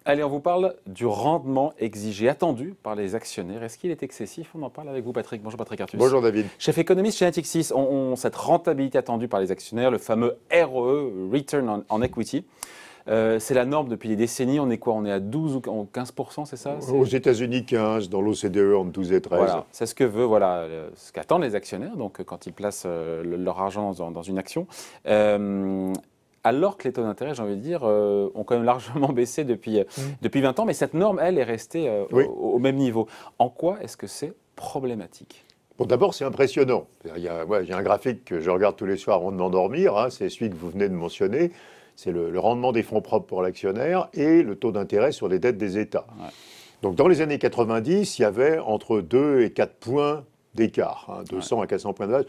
Allez, on vous parle du rendement exigé, attendu par les actionnaires. Est-ce qu'il est excessif? On en parle avec vous, Patrick. Bonjour, Patrick Artus. Bonjour, David. Chef économiste chez Natixis, cette rentabilité attendue par les actionnaires, le fameux ROE, Return on Equity. C'est la norme depuis des décennies. On est quoi? On est à 12 ou 15%, c'est ça? Aux États-Unis, 15, dans l'OCDE, entre 12 et 13. Voilà, c'est ce que veut, ce qu'attendent les actionnaires, donc quand ils placent leur argent dans une action. Alors que les taux d'intérêt, j'ai envie de dire, ont quand même largement baissé depuis 20 ans, mais cette norme, elle, est restée au même niveau. En quoi est-ce que c'est problématique? Bon, d'abord, c'est impressionnant. Il y a un graphique que je regarde tous les soirs avant de m'endormir, hein, c'est celui que vous venez de mentionner. C'est le rendement des fonds propres pour l'actionnaire et le taux d'intérêt sur les dettes des États. Ouais. Donc, dans les années 90, il y avait entre 2 et 4 points d'écart, 200 à 400 points de base.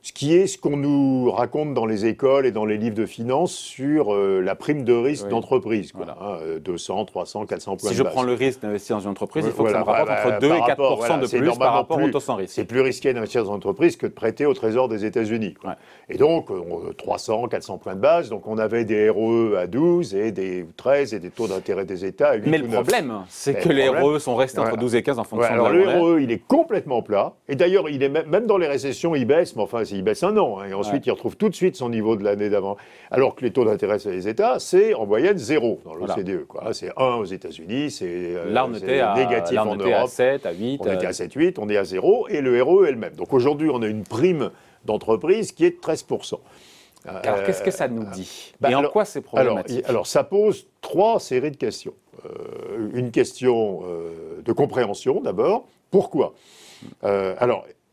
Ce qu'on nous raconte dans les écoles et dans les livres de finance sur la prime de risque d'entreprise. Voilà. 200, 300, 400 points de base. Si je prends le risque d'investir dans une entreprise, il faut que ça me rapporte entre 2 et 4% de plus par rapport au taux sans risque. C'est plus risqué d'investir dans une entreprise que de prêter au Trésor des États-Unis. Ouais. Et donc, 300, 400 points de base. Donc, on avait des ROE à 12 et des 13 et des taux d'intérêt des États à 8 Mais ou 9. Le problème, c'est que les ROE sont restés entre 12 et 15 en fonction de la monnaie. Alors, le ROE, il est complètement plat. Et d'ailleurs, il est même dans les récessions, il baisse. Mais enfin, il baisse un an. Et ensuite, il retrouve tout de suite son niveau de l'année d'avant. Alors que les taux d'intérêt sur les États, c'est en moyenne 0 dans l'OCDE. C'est 1 aux États-Unis, c'est négatif en Europe. À 7, à 8. On était à 7, 8, on est à 0. Et le ROE est le même. Donc aujourd'hui, on a une prime d'entreprise qui est de 13%. Alors, qu'est-ce que ça nous dit? Et en quoi c'est problématique? Alors, ça pose 3 séries de questions. Une question de compréhension, d'abord. Pourquoi?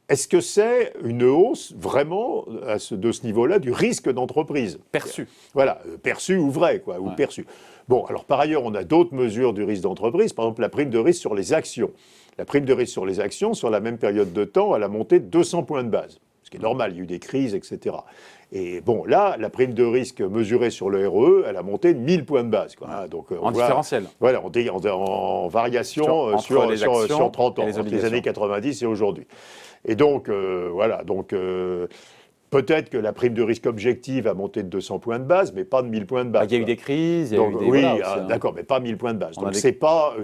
Est-ce que c'est une hausse vraiment de ce niveau-là du risque d'entreprise? Perçu. Voilà, perçu ou vrai, ou perçu. Bon, alors par ailleurs, on a d'autres mesures du risque d'entreprise, par exemple la prime de risque sur les actions. La prime de risque sur les actions, sur la même période de temps, elle a monté de 200 points de base, ce qui est normal, il y a eu des crises, etc. Et bon, là, la prime de risque mesurée sur le ROE, elle a monté de 1000 points de base. Donc, en différentiel. Voilà, en variation sur 30 ans, entre les années 90 et aujourd'hui. Et donc, peut-être que la prime de risque objective a monté de 200 points de base, mais pas de 1000 points de base. Il y a eu des crises, il y a eu des... Oui, d'accord, mais pas 1000 points de base. Donc, c'est pas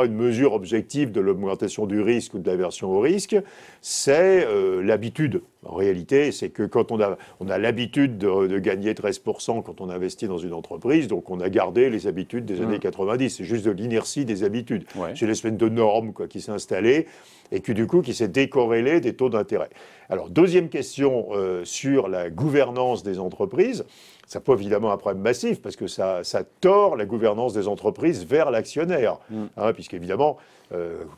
une mesure objective de l'augmentation du risque ou de l'aversion au risque, c'est l'habitude. En réalité, c'est que quand on a l'habitude de gagner 13% quand on investit dans une entreprise, donc on a gardé les habitudes des années 90. C'est juste de l'inertie des habitudes. Ouais. C'est l'espèce de norme qui s'est installée et qui s'est décorrélée des taux d'intérêt. Alors, deuxième question sur la gouvernance des entreprises. Ça pose évidemment un problème massif parce que ça tord la gouvernance des entreprises vers l'actionnaire. Puisqu'évidemment,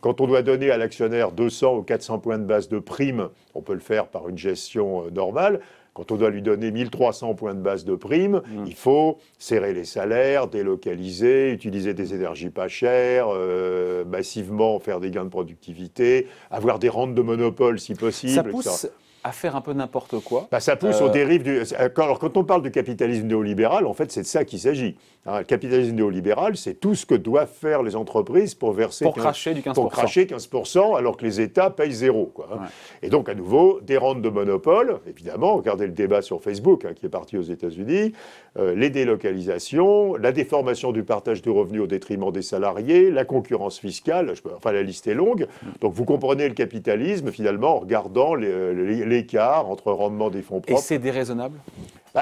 quand on doit donner à l'actionnaire 200 ou 400 points de base de prime, on peut le faire par une gestion normale. Quand on doit lui donner 1300 points de base de prime, il faut serrer les salaires, délocaliser, utiliser des énergies pas chères, massivement faire des gains de productivité, avoir des rentes de monopole si possible. Ça pousse à faire un peu n'importe quoi. Ça pousse aux dérives du... Alors, quand on parle de capitalisme néolibéral, en fait, c'est de ça qu'il s'agit. Le capitalisme néolibéral, c'est tout ce que doivent faire les entreprises pour verser... Pour cracher du 15%. Pour cracher 15%, alors que les États payent 0. Et donc, à nouveau, des rentes de monopole, évidemment, regardez le débat sur Facebook, qui est parti aux États-Unis, les délocalisations, la déformation du partage du revenu au détriment des salariés, la concurrence fiscale, la liste est longue. Donc, vous comprenez le capitalisme, finalement, en regardant l'écart entre rendement des fonds propres. Et c'est déraisonnable?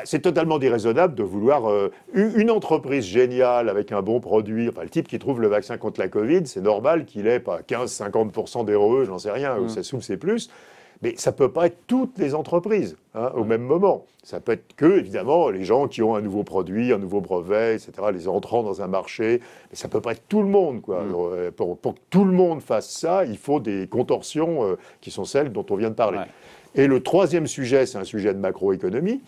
C'est totalement déraisonnable de vouloir une entreprise géniale avec un bon produit. Le type qui trouve le vaccin contre la Covid, c'est normal qu'il ait pas 15-50% d'ROE, j'en sais rien, ou ça se trouve c'est plus. Mais ça ne peut pas être toutes les entreprises au même moment. Ça peut être que, évidemment, les gens qui ont un nouveau produit, un nouveau brevet, etc., les entrants dans un marché. Mais ça ne peut pas être tout le monde. Pour que tout le monde fasse ça, il faut des contorsions qui sont celles dont on vient de parler. Et le troisième sujet, c'est un sujet de macroéconomie.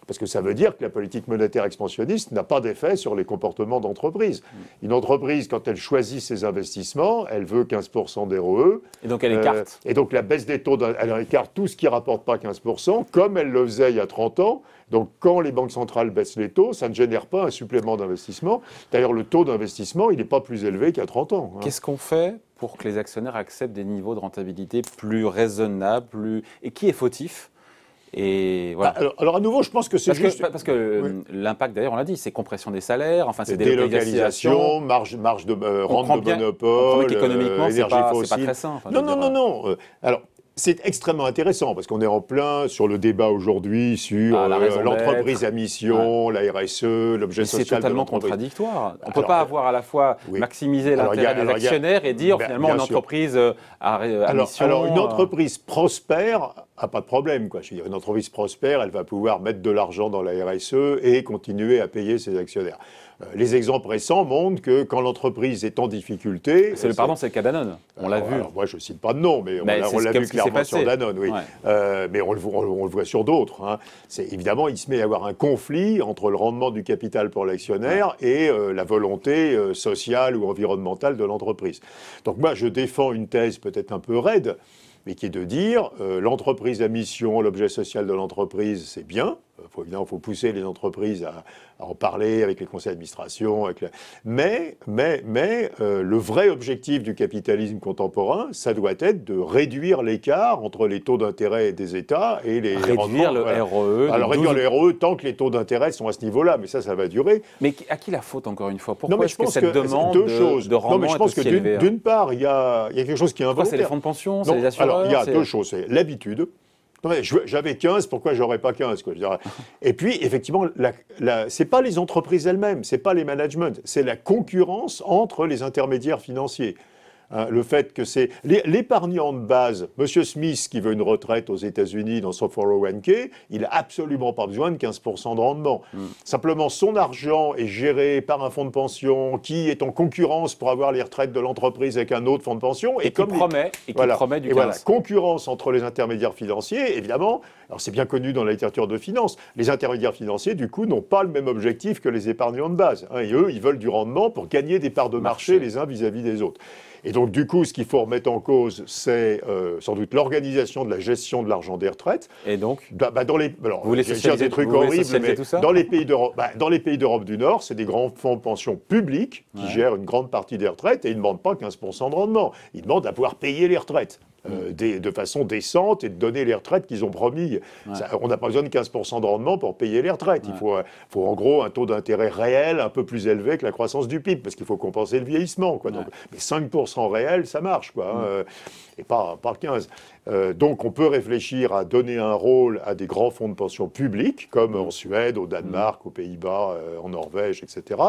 Parce que ça veut dire que la politique monétaire expansionniste n'a pas d'effet sur les comportements d'entreprise. Une entreprise, quand elle choisit ses investissements, elle veut 15% d'ROE. Et donc elle écarte. Et donc la baisse des taux, elle écarte tout ce qui ne rapporte pas 15%, comme elle le faisait il y a 30 ans. Donc quand les banques centrales baissent les taux, ça ne génère pas un supplément d'investissement. D'ailleurs, le taux d'investissement, il n'est pas plus élevé qu'il y a 30 ans. Qu'est-ce qu'on fait pour que les actionnaires acceptent des niveaux de rentabilité plus raisonnables et qui est fautif ? Et voilà. Alors, à nouveau, je pense que c'est juste... Parce que oui. l'impact, d'ailleurs, on l'a dit, c'est compression des salaires, enfin, c'est délocalisation, marge de rente de monopole, économiquement, énergie fossile. C'est pas très sain. Enfin, non. Alors, c'est extrêmement intéressant parce qu'on est en plein sur le débat aujourd'hui sur l'entreprise à mission, la RSE, l'objet social. C'est totalement contradictoire. On ne peut pas avoir à la fois maximiser l'intérêt des actionnaires et dire finalement une entreprise à mission. Alors une entreprise prospère n'a pas de problème, quoi. Je veux dire, une entreprise prospère, elle va pouvoir mettre de l'argent dans la RSE et continuer à payer ses actionnaires. Les exemples récents montrent que quand l'entreprise est en difficulté... C'est le cas Danone, on l'a vu. Alors moi, je ne cite pas de nom, mais on l'a vu clairement sur Danone, oui. Ouais. Mais on le voit sur d'autres. Hein. Évidemment, il se met à y avoir un conflit entre le rendement du capital pour l'actionnaire et la volonté sociale ou environnementale de l'entreprise. Donc moi, je défends une thèse peut-être un peu raide, mais qui est de dire l'entreprise à mission, l'objet social de l'entreprise, c'est bien. Évidemment, il faut pousser les entreprises à en parler avec les conseils d'administration. Mais le vrai objectif du capitalisme contemporain, ça doit être de réduire l'écart entre les taux d'intérêt des États et les réduire le REE. Alors réduire le REE tant que les taux d'intérêt sont à ce niveau-là, mais ça va durer. Mais à qui la faute, encore une fois? Pourquoi est-ce que cette demande de rendement est aussi élevée? D'une part, il y a quelque chose qui est involontaire. C'est les fonds de pension, c'est les assureurs? Alors, il y a deux choses. C'est l'habitude. J'avais 15, pourquoi j'aurais pas 15 quoi, je dirais. Et puis, effectivement, ce n'est pas les entreprises elles-mêmes, ce n'est pas les managements, c'est la concurrence entre les intermédiaires financiers. Hein, le fait que c'est l'épargnant de base, M. Smith qui veut une retraite aux États-Unis dans son 401k, il n'a absolument pas besoin de 15% de rendement. Simplement, son argent est géré par un fonds de pension qui est en concurrence pour avoir les retraites de l'entreprise avec un autre fonds de pension. Et qui promet du 15%. Voilà, concurrence entre les intermédiaires financiers, évidemment. Alors c'est bien connu dans la littérature de finance. Les intermédiaires financiers, du coup, n'ont pas le même objectif que les épargnants de base. Hein, et eux, ils veulent du rendement pour gagner des parts de marché les uns vis-à-vis des autres. Et donc, du coup, ce qu'il faut remettre en cause, c'est sans doute l'organisation de la gestion de l'argent des retraites. Et donc vous voulez dire des trucs horribles, mais dans les pays d'Europe du Nord, c'est des grands fonds de pension publics qui gèrent une grande partie des retraites et ils ne demandent pas 15% de rendement. Ils demandent à pouvoir payer les retraites. De façon décente et de donner les retraites qu'ils ont promis. On n'a pas besoin de 15% de rendement pour payer les retraites. Il faut en gros un taux d'intérêt réel un peu plus élevé que la croissance du PIB, parce qu'il faut compenser le vieillissement. Quoi. Donc, mais 5% réel, ça marche, quoi, et pas 15%. Donc on peut réfléchir à donner un rôle à des grands fonds de pension publics, comme en Suède, au Danemark, aux Pays-Bas, en Norvège, etc.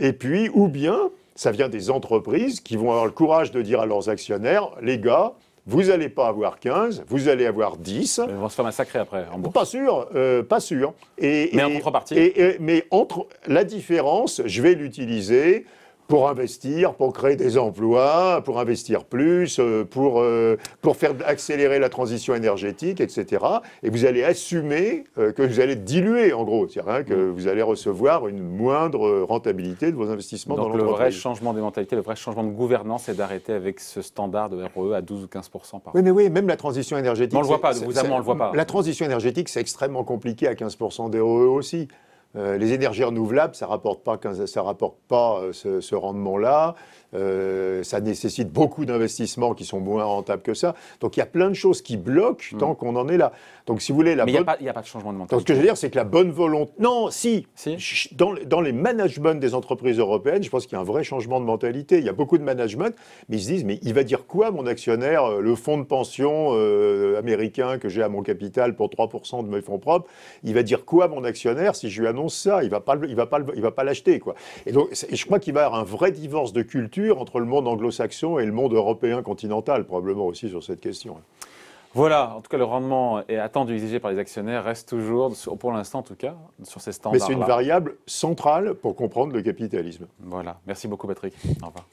Et puis, ou bien... ça vient des entreprises qui vont avoir le courage de dire à leurs actionnaires, les gars, vous n'allez pas avoir 15, vous allez avoir 10. Ils vont se faire massacrer après, en bourse. Pas sûr. Mais en contrepartie. Mais entre la différence, je vais l'utiliser pour investir, pour créer des emplois, pour investir plus, pour faire accélérer la transition énergétique, etc. Et vous allez assumer que vous allez diluer, en gros. C'est-à-dire que vous allez recevoir une moindre rentabilité de vos investissements dans l'entreprise. Donc le vrai changement des mentalités, le vrai changement de gouvernance, c'est d'arrêter avec ce standard de REE à 12 ou 15% par an. Oui, même la transition énergétique... Mais on ne le voit pas, vous on ne le voit pas. La transition énergétique, c'est extrêmement compliqué à 15% des REE aussi. Les énergies renouvelables, ça rapporte pas ce rendement-là. Ça nécessite beaucoup d'investissements qui sont moins rentables que ça. Donc il y a plein de choses qui bloquent tant qu'on en est là. Donc si vous voulez, mais il n'y a pas de changement de mentalité. Donc ce que je veux dire, c'est que la bonne volonté... Non, si. Dans les managements des entreprises européennes, je pense qu'il y a un vrai changement de mentalité. Il y a beaucoup de management, mais ils se disent, mais il va dire quoi mon actionnaire, le fonds de pension américain que j'ai à mon capital pour 3% de mes fonds propres, il va dire quoi mon actionnaire si je lui annonce ça? Il va pas l'acheter, quoi. Et donc je crois qu'il va y avoir un vrai divorce de culture entre le monde anglo-saxon et le monde européen continental, probablement aussi sur cette question. Voilà, en tout cas, le rendement est attendu, exigé par les actionnaires, reste toujours, pour l'instant en tout cas, sur ces standards-là. Mais c'est une variable centrale pour comprendre le capitalisme. Voilà, merci beaucoup Patrick. Au revoir.